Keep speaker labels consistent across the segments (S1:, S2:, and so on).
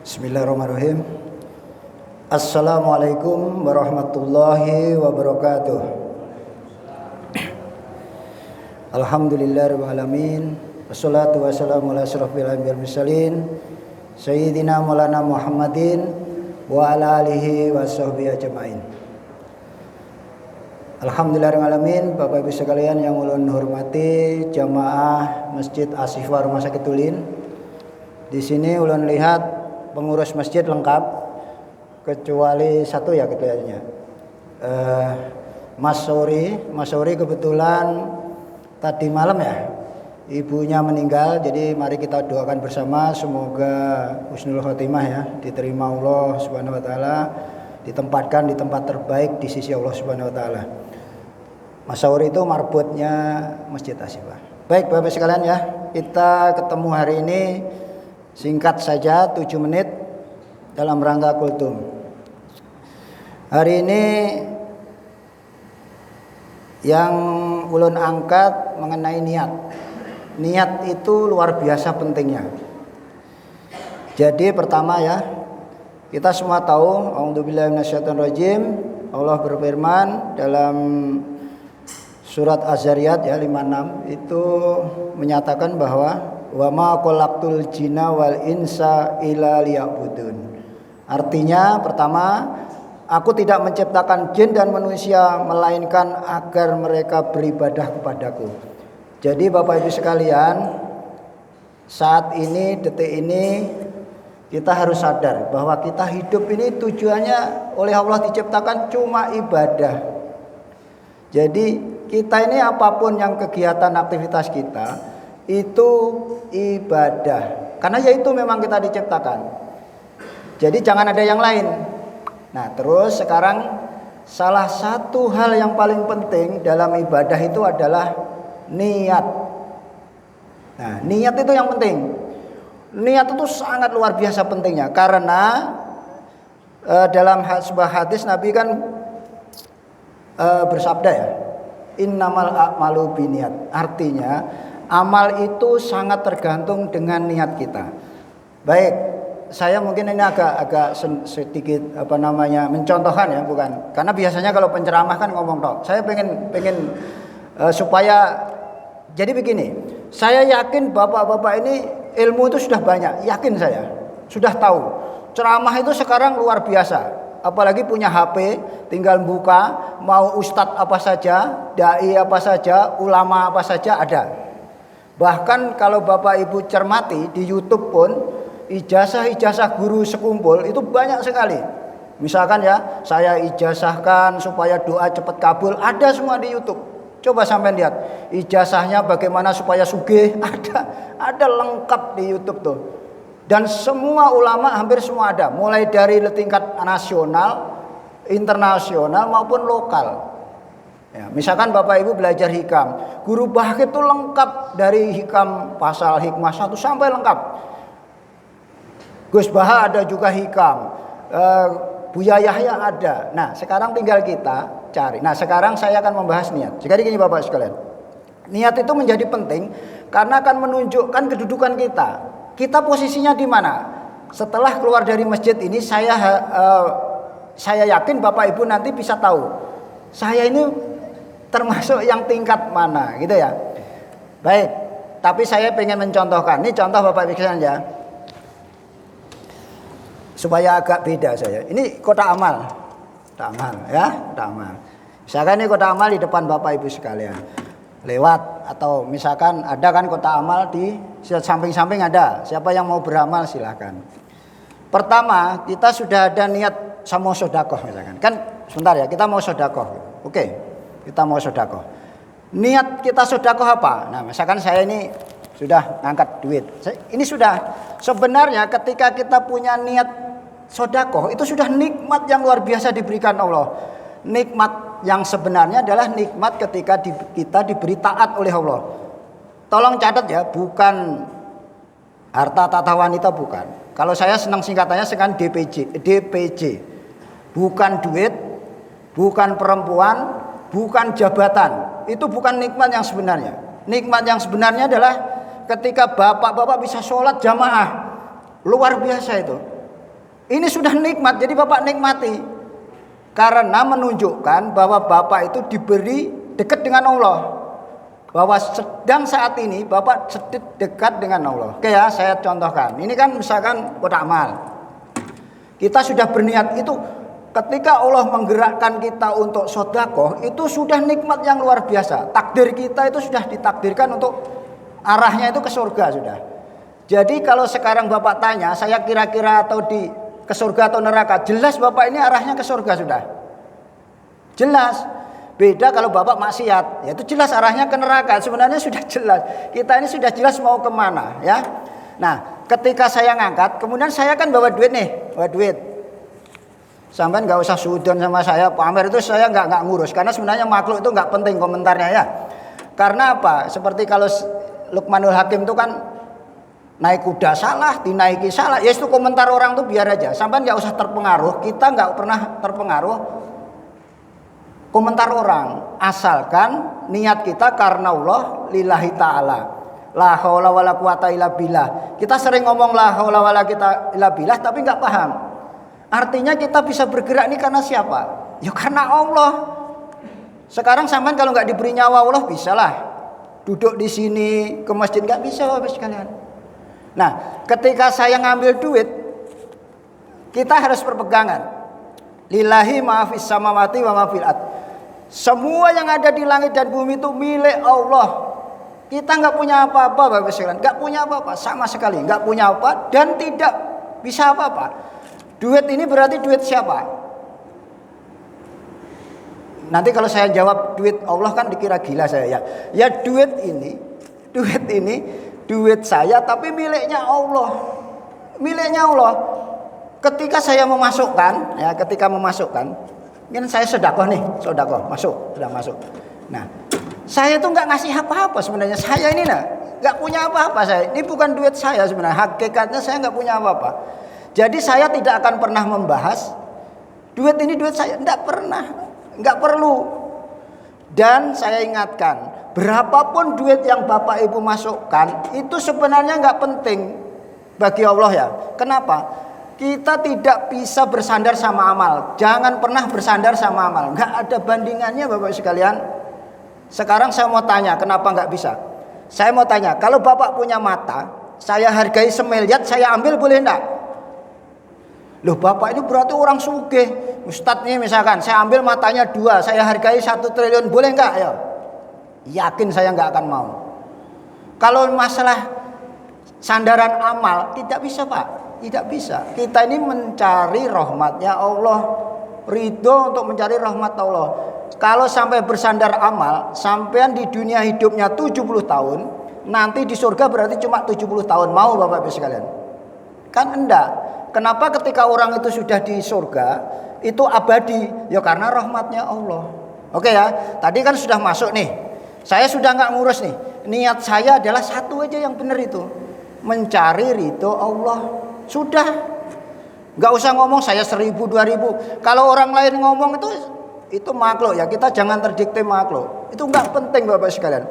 S1: Bismillahirrahmanirrahim. Assalamualaikum warahmatullahi wabarakatuh. Alhamdulillahirabbil alamin. Wassalatu wassalamu ala asyrofil anbiya'i wal mursalin sayyidina maulana Muhammadin wa ala alihi washabbihi ajmain. Alhamdulillahirabbil alamin. Bapak Ibu sekalian yang ulun hormati, jamaah Masjid Asy-Syifa Rumah Sakit Ulin. Di sini ulun lihat pengurus masjid lengkap kecuali satu ya kelihatannya. Mas Sori kebetulan tadi malam ya ibunya meninggal, jadi mari kita doakan bersama semoga husnul khotimah ya, diterima Allah Subhanahu wa taala, ditempatkan di tempat terbaik di sisi Allah Subhanahu wa taala. Mas Sori itu marbotnya Masjid Asy-Syifa. Baik Bapak sekalian ya, kita ketemu hari ini singkat saja 7 menit dalam rangka kultum. Hari ini yang ulun angkat mengenai niat. Niat itu luar biasa pentingnya. Jadi pertama ya, kita semua tahu a'udzubillahi minasyaitonirrajim, Allah berfirman dalam surat Az-Zariyat ya 56 itu menyatakan bahwa wa ma khalaqtul jinna wal insa illa liya'budun. Artinya pertama, aku tidak menciptakan jin dan manusia melainkan agar mereka beribadah kepadaku. Jadi Bapak Ibu sekalian, saat ini, detik ini kita harus sadar bahwa kita hidup ini tujuannya oleh Allah diciptakan cuma ibadah. Jadi kita ini apapun yang kegiatan aktivitas kita itu ibadah, karena ya itu memang kita diciptakan. Jadi jangan ada yang lain. Nah terus sekarang salah satu hal yang paling penting dalam ibadah itu adalah niat. Nah niat itu yang penting. Niat itu sangat luar biasa pentingnya, karena dalam sebuah hadis Nabi kan bersabda ya, innamal a'malu binniyat. Artinya amal itu sangat tergantung dengan niat kita. Baik, saya mungkin ini agak sedikit mencontohkan ya, bukan. Karena biasanya kalau penceramah kan ngomong tok. Saya pengen supaya jadi begini. Saya yakin bapak-bapak ini ilmu itu sudah banyak, yakin saya. Sudah tahu. Ceramah itu sekarang luar biasa. Apalagi punya HP, tinggal buka, mau ustadz apa saja, dai apa saja, ulama apa saja ada. Bahkan kalau Bapak Ibu cermati di YouTube pun ijazah-ijazah guru sekumpul itu banyak sekali. Misalkan ya, saya ijazahkan supaya doa cepat kabul, ada semua di YouTube. Coba sampai lihat ijazahnya bagaimana supaya sugih, ada lengkap di YouTube tuh. Dan semua ulama hampir semua ada, mulai dari tingkat nasional, internasional maupun lokal. Ya, misalkan Bapak Ibu belajar hikam, guru Bahqi itu lengkap dari hikam pasal hikmah 1 sampai lengkap. Gus Baha ada juga hikam, Buya Yahya ada. Nah sekarang tinggal kita cari. Nah sekarang saya akan membahas niat. Jadi gini Bapak sekalian, niat itu menjadi penting karena akan menunjukkan kedudukan kita. Kita posisinya di mana? Setelah keluar dari masjid ini, saya yakin Bapak Ibu nanti bisa tahu saya ini termasuk yang tingkat mana gitu ya. Baik, tapi saya pengen mencontohkan. Ini contoh Bapak Ibu sekalian ya, supaya agak beda saya. Ini kotak amal ya, kotak amal. Misalkan ini kotak amal di depan Bapak Ibu sekalian. Lewat atau misalkan ada kan kotak amal di samping-samping ada. Siapa yang mau beramal silahkan. Pertama, kita sudah ada niat sama sedekah misalkan. Kan sebentar ya, kita mau sedekah. Oke. Kita mau sedekah. Niat kita sedekah apa? Nah, misalkan saya ini sudah ngangkat duit. Ini sudah sebenarnya ketika kita punya niat sedekah itu sudah nikmat yang luar biasa diberikan Allah. Nikmat yang sebenarnya adalah nikmat ketika kita diberi taat oleh Allah. Tolong catat ya, bukan harta tata wanita, bukan. Kalau saya senang singkatannya sekarang DPJ. Bukan duit, bukan perempuan, bukan jabatan. Itu bukan nikmat yang sebenarnya. Nikmat yang sebenarnya adalah ketika bapak-bapak bisa sholat jamaah. Luar biasa itu. Ini sudah nikmat, jadi Bapak nikmati. Karena menunjukkan bahwa Bapak itu diberi dekat dengan Allah. Bahwa sedang saat ini Bapak sedikit dekat dengan Allah. Oke ya, saya contohkan. Ini kan misalkan kotak amal. Kita sudah berniat itu, ketika Allah menggerakkan kita untuk sedekah, itu sudah nikmat yang luar biasa. Takdir kita itu sudah ditakdirkan untuk arahnya itu ke surga sudah. Jadi kalau sekarang Bapak tanya, saya kira-kira atau ke surga atau neraka, jelas Bapak ini arahnya ke surga sudah. Jelas. Beda kalau Bapak maksiat, ya itu jelas arahnya ke neraka. Sebenarnya sudah jelas. Kita ini sudah jelas mau kemana, ya. Nah, ketika saya ngangkat, kemudian saya kan bawa duit nih, bawa duit. Sampai nggak usah sudon sama saya, pamer itu saya nggak ngurus. Karena sebenarnya makhluk itu nggak penting komentarnya ya. Karena apa? Seperti kalau Luqmanul Hakim itu kan naik kuda salah, dinaiki salah. Ya itu komentar orang tuh biar aja. Sampai nggak usah terpengaruh. Kita nggak pernah terpengaruh komentar orang. Asalkan niat kita karena Allah lillahi ta'ala. La haula wala quwata illa billah. Kita sering ngomong la haula wala quwata illa billah tapi nggak paham. Artinya kita bisa bergerak ini karena siapa? Ya karena Allah. Sekarang sampean kalau nggak diberi nyawa Allah bisalah duduk di sini ke masjid, nggak bisa Bapak sekalian. Nah, ketika saya ngambil duit, kita harus berpegangan. Lillahi ma fis samawati wa ma fil ard. Semua yang ada di langit dan bumi itu milik Allah. Kita nggak punya apa-apa Bapak sekalian, nggak punya apa-apa sama sekali, nggak punya apa dan tidak bisa apa-apa. Duit ini berarti duit siapa? Nanti kalau saya jawab duit Allah kan dikira gila saya ya. Ya duit ini duit saya tapi miliknya Allah. Miliknya Allah. Ketika saya memasukkan, kan saya sedekah nih, sedekah sudah masuk. Nah, saya tuh nggak ngasih apa-apa sebenarnya. Saya ini nggak punya apa-apa saya. Ini bukan duit saya sebenarnya. Hakikatnya saya nggak punya apa-apa. Jadi saya tidak akan pernah membahas duit ini duit saya, nggak pernah, nggak perlu. Dan saya ingatkan, berapapun duit yang Bapak Ibu masukkan itu sebenarnya nggak penting bagi Allah ya. Kenapa? Kita tidak bisa bersandar sama amal. Jangan pernah bersandar sama amal. Nggak ada bandingannya Bapak sekalian. Sekarang saya mau tanya, kenapa nggak bisa? Saya mau tanya, kalau Bapak punya mata, saya hargai semiliar, saya ambil boleh enggak? Loh Bapak ini berarti orang sugih. Ustadz nih misalkan, saya ambil matanya 2, saya hargai 1 triliun, boleh enggak? Ya, yakin saya enggak akan mau. Kalau masalah sandaran amal, tidak bisa Pak, tidak bisa. Kita ini mencari rahmatnya Allah, ridho untuk mencari rahmat Allah. Kalau sampai bersandar amal, sampean di dunia hidupnya 70 tahun, nanti di surga berarti cuma 70 tahun. Mau Bapak Ibu sekalian? Kan enggak. Kenapa ketika orang itu sudah di surga itu abadi? Ya karena rahmatnya Allah. Oke ya, tadi kan sudah masuk nih. Saya sudah nggak ngurus nih. Niat saya adalah satu aja yang benar itu, mencari ridho Allah. Sudah, nggak usah ngomong saya 1000, 2000. Kalau orang lain ngomong itu makhluk ya. Kita jangan terdikte makhluk. Itu nggak penting Bapak sekalian.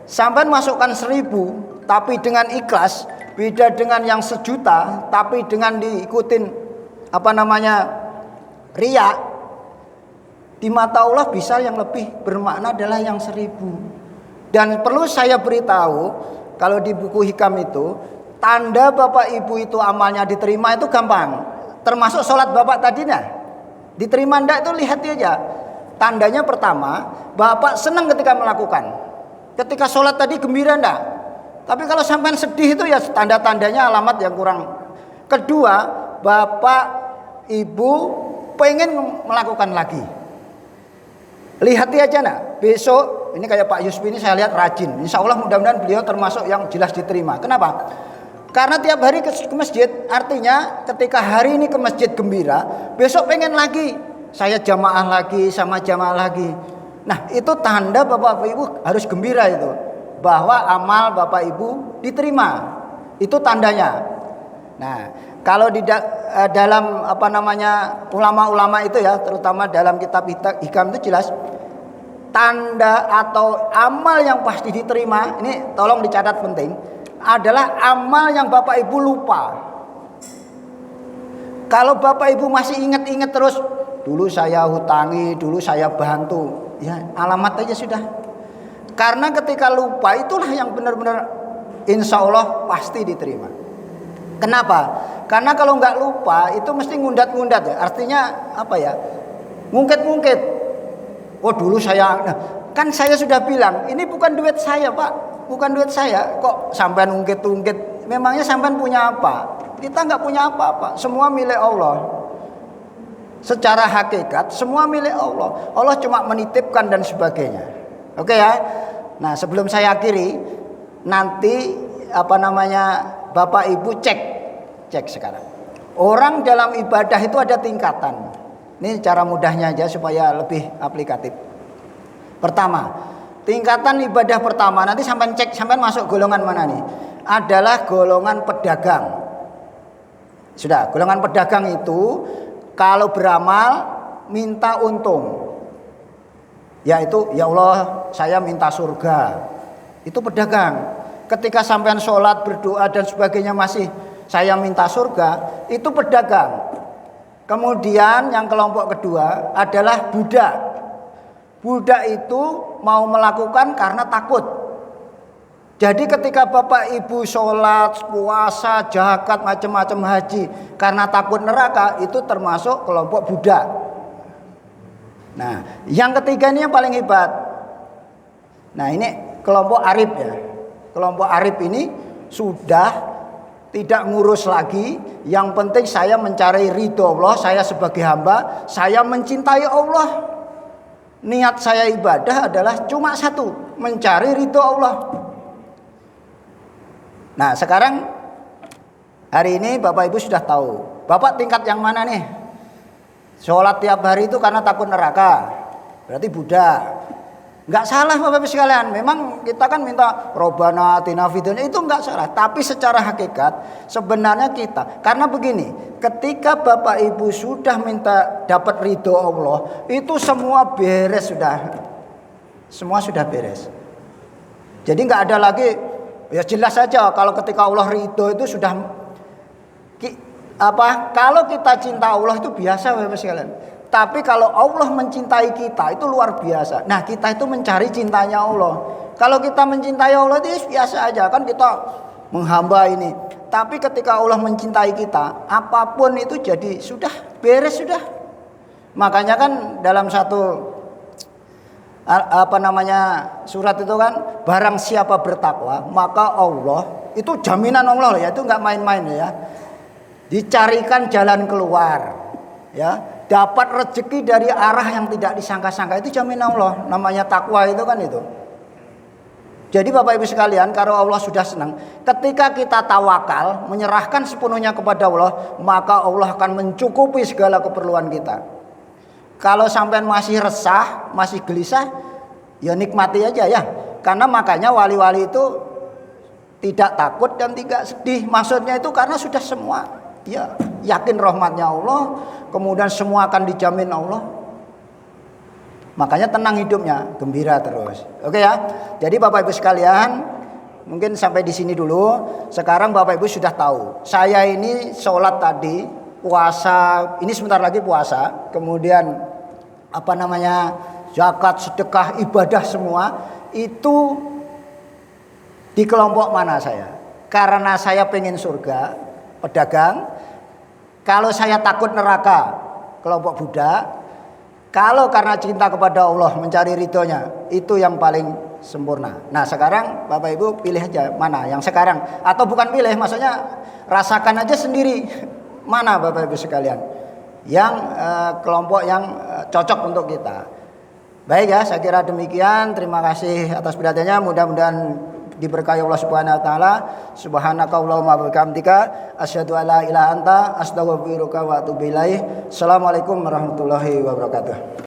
S1: Sampai masukkan 1000, tapi dengan ikhlas. Beda dengan yang 1.000.000 tapi dengan diikutin riya. Di mata Allah bisa yang lebih bermakna adalah yang 1000. Dan perlu saya beritahu, kalau di buku hikam itu, tanda Bapak Ibu itu amalnya diterima itu gampang. Termasuk sholat Bapak tadinya diterima enggak itu lihat aja. Tandanya pertama, Bapak senang ketika melakukan. Ketika sholat tadi gembira enggak? Tapi kalau sampai sedih itu ya tanda-tandanya alamat yang kurang. Kedua, Bapak Ibu pengen melakukan lagi. Lihat aja besok ini kayak Pak Yusuf ini saya lihat rajin. Insya Allah mudah-mudahan beliau termasuk yang jelas diterima. Kenapa? Karena tiap hari ke masjid, artinya ketika hari ini ke masjid gembira, besok pengen lagi. Saya jamaah lagi sama jamaah lagi. Nah itu tanda Bapak Ibu harus gembira itu. Bahwa amal Bapak Ibu diterima. Itu tandanya. Nah, kalau di dalam ulama-ulama itu ya, terutama dalam kitab hikam itu jelas tanda atau amal yang pasti diterima, ini tolong dicatat penting, adalah amal yang Bapak Ibu lupa. Kalau Bapak Ibu masih ingat-ingat terus, dulu saya hutangi, dulu saya bantu, ya alamat aja sudah. Karena ketika lupa itulah yang benar-benar insya Allah pasti diterima. Kenapa? Karena kalau nggak lupa itu mesti ngundat-ngundat ya. Artinya apa ya? Ngungkit-ngungkit. Oh dulu saya, nah, kan saya sudah bilang ini bukan duit saya Pak, bukan duit saya. Kok sampean ngungkit-ngungkit? Memangnya sampean punya apa? Kita nggak punya apa-apa, semua milik Allah. Secara hakikat semua milik Allah. Allah cuma menitipkan dan sebagainya. Oke ya. Nah sebelum saya akhiri, nanti Bapak Ibu cek sekarang. Orang dalam ibadah itu ada tingkatan. Ini cara mudahnya aja supaya lebih aplikatif. Pertama, tingkatan ibadah pertama nanti sampai cek sampai masuk golongan mana nih? Adalah golongan pedagang. Sudah, golongan pedagang itu kalau beramal minta untung. Yaitu ya Allah saya minta surga. Itu pedagang. Ketika sampean sholat berdoa dan sebagainya masih saya minta surga, itu pedagang. Kemudian yang kelompok kedua adalah budak. Budak itu mau melakukan karena takut. Jadi ketika Bapak Ibu sholat, puasa, zakat, macam-macam haji karena takut neraka, itu termasuk kelompok budak. Nah, yang ketiga ini yang paling hebat. Nah, ini kelompok arif ya. Kelompok arif ini sudah tidak ngurus lagi. Yang penting saya mencari ridho Allah, saya sebagai hamba, saya mencintai Allah. Niat saya ibadah adalah cuma satu, mencari ridho Allah. Nah sekarang hari ini Bapak Ibu sudah tahu. Bapak tingkat yang mana nih? Sholat tiap hari itu karena takut neraka. Berarti budak. Nggak salah Bapak Ibu sekalian. Memang kita kan minta Robbana atina fid dunya, itu nggak salah. Tapi secara hakikat sebenarnya kita. Karena begini, ketika Bapak Ibu sudah minta dapat ridho Allah, itu semua beres sudah. Semua sudah beres. Jadi nggak ada lagi. Ya jelas saja kalau ketika Allah ridho itu sudah kalau kita cinta Allah itu biasa Bapak sekalian. Tapi kalau Allah mencintai kita itu luar biasa. Nah, kita itu mencari cintanya Allah. Kalau kita mencintai Allah itu biasa aja kan kita menghamba ini. Tapi ketika Allah mencintai kita, apapun itu jadi sudah beres sudah. Makanya kan dalam satu surat itu kan, barang siapa bertakwa maka Allah itu jaminan Allah ya, itu nggak main-main ya, dicarikan jalan keluar ya, dapat rezeki dari arah yang tidak disangka-sangka, itu jaminan Allah, namanya takwa itu kan itu. Jadi Bapak Ibu sekalian, kalau Allah sudah senang ketika kita tawakal menyerahkan sepenuhnya kepada Allah, maka Allah akan mencukupi segala keperluan kita. Kalau sampean masih resah, masih gelisah, ya nikmati aja ya. Karena makanya wali-wali itu tidak takut dan tidak sedih. Maksudnya itu karena sudah semua ya yakin rahmatnya Allah, kemudian semua akan dijamin Allah. Makanya tenang hidupnya, gembira terus. Oke ya. Jadi Bapak Ibu sekalian, mungkin sampai di sini dulu. Sekarang Bapak Ibu sudah tahu. Saya ini sholat tadi, puasa, ini sebentar lagi puasa, kemudian zakat, sedekah, ibadah semua itu di kelompok mana saya? Karena saya pengen surga, pedagang. Kalau saya takut neraka, kelompok budak. Kalau karena cinta kepada Allah, mencari ridhonya, itu yang paling sempurna. Nah sekarang Bapak Ibu pilih aja mana yang sekarang, atau bukan pilih, maksudnya rasakan aja sendiri mana Bapak Ibu sekalian yang kelompok yang cocok untuk kita. Baik ya, saya kira demikian. Terima kasih atas perhatiannya. Mudah-mudahan diberkahi Allah Subhanahu wa taala. Subhanakallahumma wa bihamdika asyhadu an la ilaha illa anta astaghfiruka wa atubu ilaik. Assalamualaikum warahmatullahi wabarakatuh.